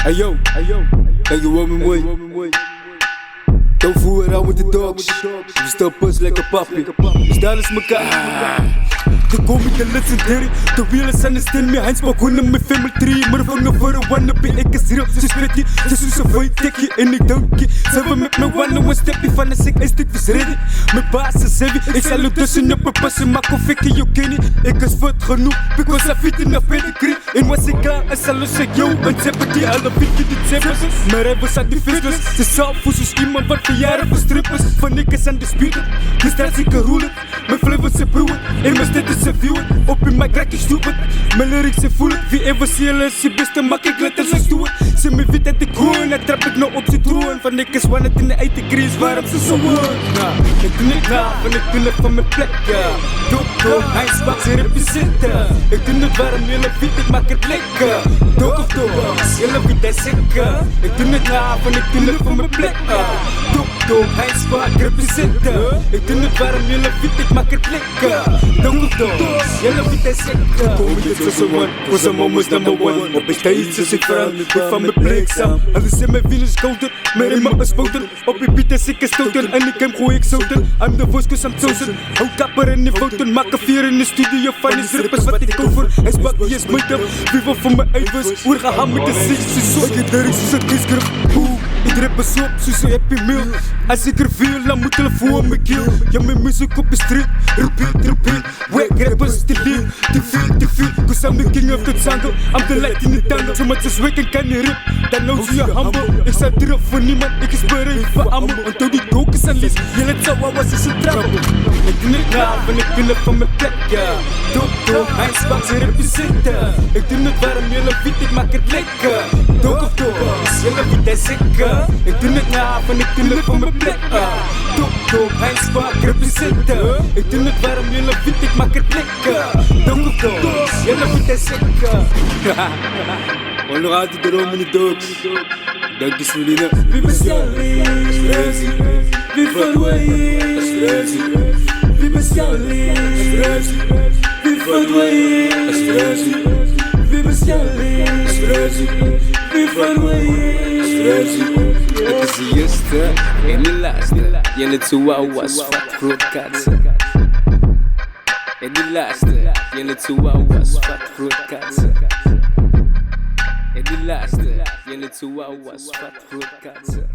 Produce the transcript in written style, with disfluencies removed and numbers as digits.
Ayo, kijk je wat me mooi. Don't fool around with the dogs. We still push like a puppy. Dus daar is mekaar. De comic de legendary. De wielen zijn de steen. Mijn hands maar gewoon mijn family tree. Maar vangen voor een wannabe. Ik is real. Ze split je. Ze zoeken voor je tikje. En ik dank je. Ze hebben met me one one stepje van de sick. Een stuk is ready. Mijn baas is heavy. Ik zal er tussen op een pasje. Maar kon fikken je kenny. Ik is vet genoeg. Because I fit in a pedigree. En was ik klaar. En zal ik yo. En ze hebben die alle fikje die zeppers. Maar hij was aan die visslers. Ze zou voor zo'n iemand wat voor jaren voor strippers. Van niks aan de speeder. Dus daar zie ik een roelen. Mijn flavors zijn broeien. En mijn steden zijn viewen. Op in mijn crack is stupid. Mijn lyrics zijn voelen. Wie even zielen is je beste. Maak ik letters als stoer. Ze me wit uit de kroon. En trap ik nou op zijn troon. Van niks wanneer het in de eitenkries. Waarom ze zo hoor. Ik doe niet klaar. Van ik doe het van mijn plek. Dok, hij spakt zijn representen. Ik doe het waarom jullie fiet. Ik maak het lekker. Dok of dok. Jullie fiet is zeker. Ik doe het klaar. Van ik doe het van mijn plek. Dok, hij spakt representen. Ik doe het waarom jullie fiet. Ik maak het lekker. Dok of dok. Jullie fiet is zeker. Kom ik dit tussen one. For some moments number one. Op een stage is ik verhaal. Ik van mijn bliksem. Alles in mijn wielen is kouder. Maar in mijn spoten. Op je beat is ik gestoten. En ik hem gooi ik zoten. I'm the voice cause I'm chosen. Hou kapper in die fouten. Maak een vier in de studio van die strippers. Wat ik over. Hij spakt die is moeite. Wie wil voor mijn eivers. Oer gehaan met de zee. Zo ik het lyrics is het misgrip. Ik rap eens op, zo happy meal. Als ik er veel, dan moet je voor me kill. Ja, mijn muziek op de street, repeat. Wack rappers, te veel. Cause I'm the king of the jungle. I'm the light in the tangle. Zo met z'n zweken kan je rip, dan nou zie je humble. Ik sta erop voor niemand, ik is bereid voor allemaal. Onthoud die dook is aan lis, je let zo wat was is een trouble. Ik doe het klaar, en ik doe het van mijn plek, ja. Dok, hij spakt zijn representen. Ik doe het waarom jullie fiet, ik maak het lekker. Dok of dok, jullie fiet is zeker. Ik doe het klaar, en ik doe het van mijn plek. Dok, hij spakt representen. Ik doe het waarom jullie fiet, ik maak het lekker. Dok of dok, jullie fiet is zeker. On nog altijd de Rome in de dogs. Dank je Selina. Wie bestaan we? Wie verdwijnen? Wie bestaan we? Wie verdwijnen? Wie bestaan we? Wie verdwijnen? Het is de eerste en de laatste. Jullie chihuahuas, vat groot katsen. En de laatste, jullie chihuahuas, vat groot katsen. En de laatste, jullie chihuahuas, vat groot katsen.